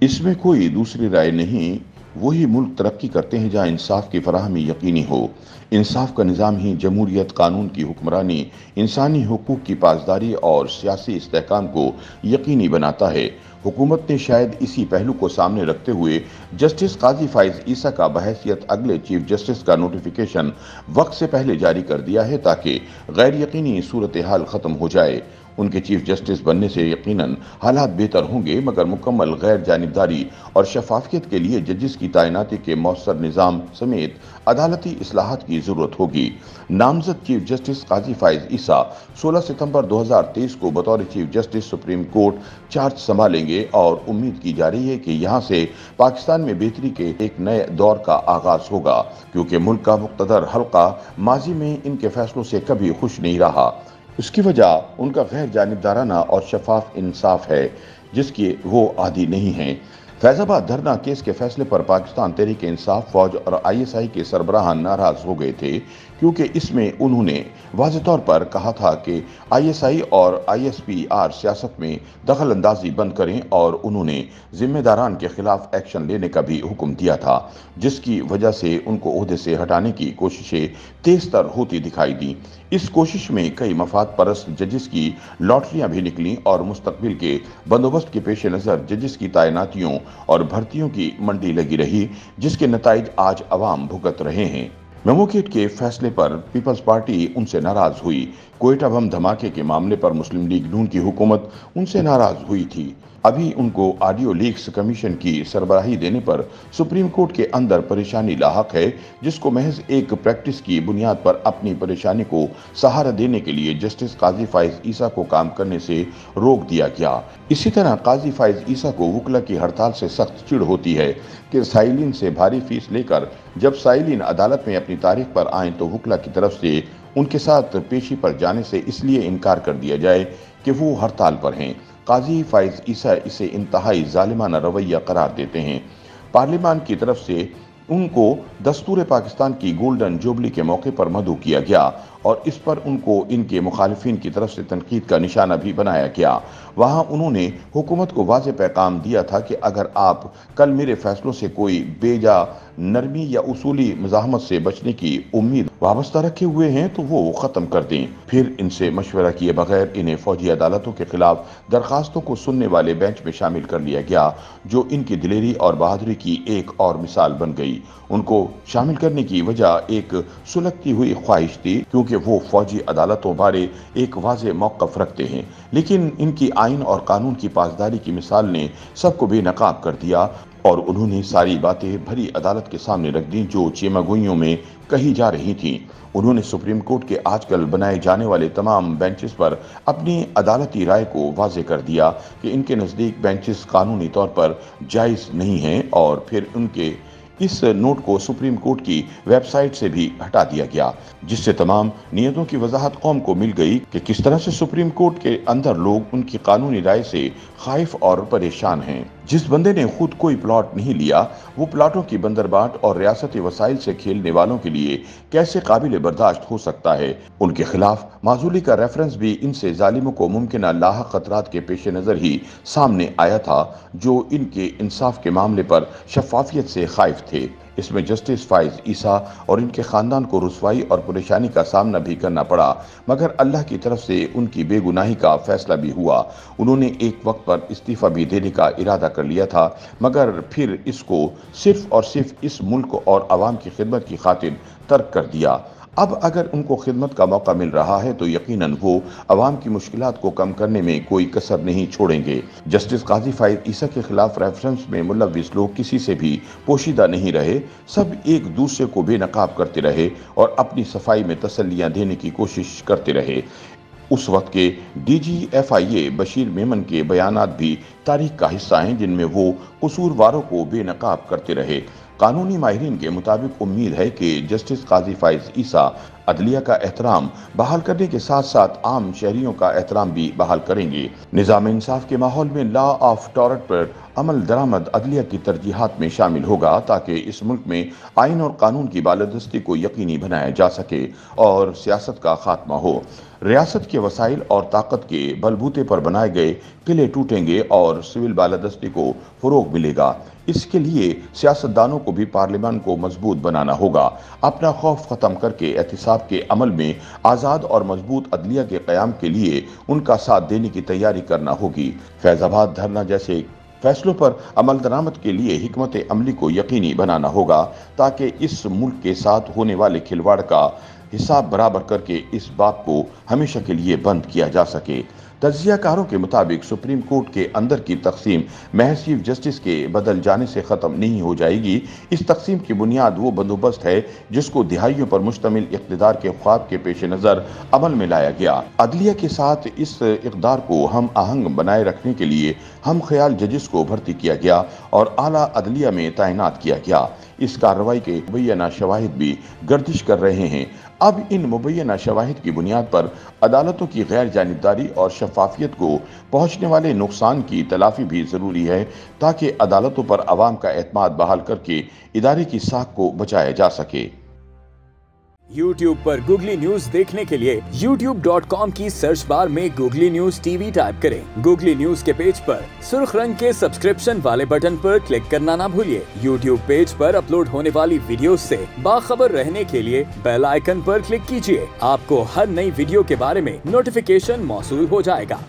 इसमें कोई दूसरी राय नहीं। वही मुल्क तरक्की करते हैं जहाँ इंसाफ की फराहमी यकीनी हो। इंसाफ का निज़ाम ही जमहूरियत, कानून की हुक्मरानी, इंसानी हुकूक की पासदारी और सियासी इस्तेहकाम को यकीनी बनाता है। हुकूमत ने शायद इसी पहलू को सामने रखते हुए जस्टिस काजी फाइज ईसा का बहैसियत अगले चीफ जस्टिस का नोटिफिकेशन वक्त से पहले जारी कर दिया है, ताकि गैर यकीनी सूरत हाल खत्म हो जाए। उनके चीफ जस्टिस बनने से यकीनन हालात बेहतर होंगे, मगर मुकम्मल गैर जानिबदारी और शफाफियत के लिए जजिस की तैनाती के मौसर निज़ाम समेत अदालती इस्लाहात की ज़रूरत होगी। नामजद चीफ जस्टिस काजी फाइज ईसा 16 सितंबर 2023 को बतौर chief justice supreme court charge संभालेंगे और उम्मीद की जा रही है कि यहाँ से पाकिस्तान में बेहतरी के एक नए दौर का आगाज होगा, क्योंकि मुल्क का मुक़्तदर हल्का माजी में इनके फैसलों से कभी खुश नहीं रहा। उसकी वजह उनका गैर जानिबदाराना और शफाफ इंसाफ है, जिसकी वो आदी नहीं हैं। फैजाबाद धरना केस के फैसले पर पाकिस्तान तहरीक इंसाफ, फौज और ISI के सरबराह नाराज हो गए थे, क्योंकि इसमें उन्होंने वाज़ेह तौर पर कहा था कि ISI और ISPR सियासत में दखल अंदाजी बंद करें, और उन्होंने जिम्मेदारान के खिलाफ एक्शन लेने का भी हुक्म दिया था, जिसकी वजह से उनको ओहदे से हटाने की कोशिशें तेज तर होती दिखाई दी। इस कोशिश में कई मफाद परस्त जजिस की लॉटरियां भी निकलीं और मुस्तकबिल के बंदोबस्त के पेश नज़र जजिस की तैनातियों और भर्तियों की मंडी लगी रही, जिसके नताइज आज अवाम भुगत रहे हैं। मेमोकेट के फैसले पर पीपल्स पार्टी उनसे नाराज हुई। कोयटा बम धमाके के मामले पर मुस्लिम लीग नून की हुकूमत उनसे नाराज हुई थी। अभी उनको ऑडियो लीक्स कमीशन की सरबराही देने पर सुप्रीम कोर्ट के अंदर परेशानी लाहक है, जिसको महज एक प्रैक्टिस की बुनियाद पर अपनी परेशानी को सहारा देने के लिए जस्टिस काजी फाइज ईसा को काम करने से रोक दिया गया। इसी तरह काजी फाइज ईसा को वकला की हड़ताल से सख्त चिढ़ होती है कि साइलिन से भारी फीस लेकर जब साइलिन अदालत में अपनी तारीख पर आए तो वकला की तरफ से उनके साथ पेशी पर जाने से इसलिए इनकार कर दिया जाए कि वो हड़ताल पर हैं। काजी फाइज ईसा इसे इंतहाई जालिमाना रवैया करार देते हैं। पार्लियामान की तरफ से उनको दस्तूर पाकिस्तान की गोल्डन जुबली के मौके पर मदऊ किया गया और इस पर उनको इनके मुखालिफिन की तरफ से तनकीद का निशाना भी बनाया गया। वहाँ उन्होंने हुकूमत को वाज़ेह पैगाम दिया था कि अगर आप कल मेरे फैसलों से कोई बेजा नरमी या उसूली मज़ाहमत से बचने की उम्मीद वाबस्ता रखे हुए हैं तो वो ख़त्म कर दें। फिर इनसे मशवरा किए बगैर इन्हें फौजी अदालतों के खिलाफ दरखास्तों को सुनने वाले बेंच में शामिल कर लिया गया, जो इनकी दिलेरी और बहादुरी की एक और मिसाल बन गई। उनको शामिल करने की वजह एक सुलगती हुई ख्वाहिश थी, क्योंकि वो फौजी अदालतों बारे एक वाज़ेह मौक़िफ़ रखते हैं, लेकिन इनकी आइन और कानून की पासदारी की मिसाल ने सबको बेनकाब कर दिया और उन्होंने सारी बातें भरी अदालत के सामने रख दी जो चेमागोइयों में कही जा रही थीं। उन्होंने सुप्रीम कोर्ट के आजकल बनाए जाने वाले तमाम बेंचेस पर अपनी अदालती राय को वाज़ेह कर दिया कि इनके नज़दीक बेंचेस कानूनी तौर पर जायज़ नहीं हैं, और फिर उनके इस नोट को सुप्रीम कोर्ट की वेबसाइट से भी हटा दिया गया, जिससे तमाम नियतों की वजाहत कौम को मिल गई कि किस तरह से सुप्रीम कोर्ट के अंदर लोग उनकी कानूनी राय से खाइफ और परेशान हैं। जिस बंदे ने खुद कोई प्लॉट नहीं लिया, वो प्लॉटों की बंदरबाट और रियासती वसाइल से खेलने वालों के लिए कैसे काबिल बर्दाश्त हो सकता है। उनके खिलाफ माजूली का रेफरेंस भी इनसे जालिमों को मुमकिन लाहक खतरात के पेश नज़र ही सामने आया था, जो इनके इंसाफ के मामले पर शफाफियत से खाइफ थे। इसमें जस्टिस फाइज ईसा और इनके खानदान को रुसवाई और परेशानी का सामना भी करना पड़ा, मगर अल्लाह की तरफ से उनकी बेगुनाही का फैसला भी हुआ। उन्होंने एक वक्त पर इस्तीफा भी देने का इरादा कर लिया था, मगर फिर इसको सिर्फ और सिर्फ इस मुल्क और आवाम की खिदमत की खातिर तर्क कर दिया। अब अगर उनको खिदमत का मौका मिल रहा है तो यकीनन वो अवाम की मुश्किलात को कम करने में कोई कसर नहीं छोड़ेंगे। जस्टिस काजी फाइज ईसा के खिलाफ रेफरेंस में मुलव्विस लोग किसी से भी पोशीदा नहीं रहे, सब एक दूसरे को बेनकाब करते रहे और अपनी सफाई में तसल्लियां देने की कोशिश करते रहे। उस वक्त के DGFIA बशीर मेमन के बयानात भी तारीख का हिस्सा हैं, जिनमें वो कसूरवारों को बेनकाब करते रहे। कानूनी माहिरीन के मुताबिक उम्मीद है कि जस्टिस काजी फाइज ईसा अदलिया का एहतराम बहाल करने के साथ साथ आम शहरियों का एहतराम भी बहाल करेंगे। निज़ाम इंसाफ के माहौल में लॉ ऑफ टॉरट पर अमल दरामद अदलिया की तरजीहात में शामिल होगा, ताकि इस मुल्क में आइन और कानून की बालादस्ती को यकीनी बनाया जा सके और सियासत का खात्मा हो। रियासत के वसाइल और ताकत के बलबूते पर बनाए गए किले टूटेंगे और सिविल बालादस्ती को फरोग मिलेगा। इसके लिए सियासतदानों को भी पार्लियामान को मजबूत बनाना होगा। अपना खौफ खत्म करके एहतिसाब के अमल में आज़ाद और मजबूत अदलिया के क़याम के लिए उनका साथ देने की तैयारी करना होगी। फैज़ाबाद धरना जैसे फैसलों पर अमल दरामद के लिए हिकमत अमली को यकीनी बनाना होगा, ताकि इस मुल्क के साथ होने वाले खिलवाड़ का हिसाब बराबर करके इस बात को हमेशा के लिए बंद किया जा सके। तज्जियाकारों के मुताबिक सुप्रीम कोर्ट के अंदर की तकसीम महज चीफ जस्टिस के बदल जाने से ख़त्म नहीं हो जाएगी। इस तकसीम की बुनियाद वो बंदोबस्त है जिसको दिहाइयों पर मुश्तमिल इक़्तिदार के ख्वाब के पेश नज़र अमल में लाया गया। अदलिया के साथ इस इक़्तिदार को हम आहंग बनाए रखने के लिए हम ख्याल जजिस को भर्ती किया गया और आला अदलिया में तैनात किया गया। इस कार्रवाई के मुबैना शवाहिद भी गर्दिश कर रहे हैं। अब इन मुबैना शवाहिद की बुनियाद पर अदालतों की गैर जानिबदारी और शफाफियत को पहुँचने वाले नुकसान की तलाफी भी ज़रूरी है, ताकि अदालतों पर अवाम का एतमाद बहाल करके इदारे की साख को बचाया जा सके। YouTube पर गूगली न्यूज देखने के लिए youtube.com की सर्च बार में गूगली न्यूज टीवी टाइप करें। गूगली न्यूज के पेज पर सुर्ख रंग के सब्सक्रिप्शन वाले बटन पर क्लिक करना ना भूलिए। YouTube पेज पर अपलोड होने वाली वीडियोस से बाखबर रहने के लिए बेल आइकन पर क्लिक कीजिए। आपको हर नई वीडियो के बारे में नोटिफिकेशन मौसूल हो जाएगा।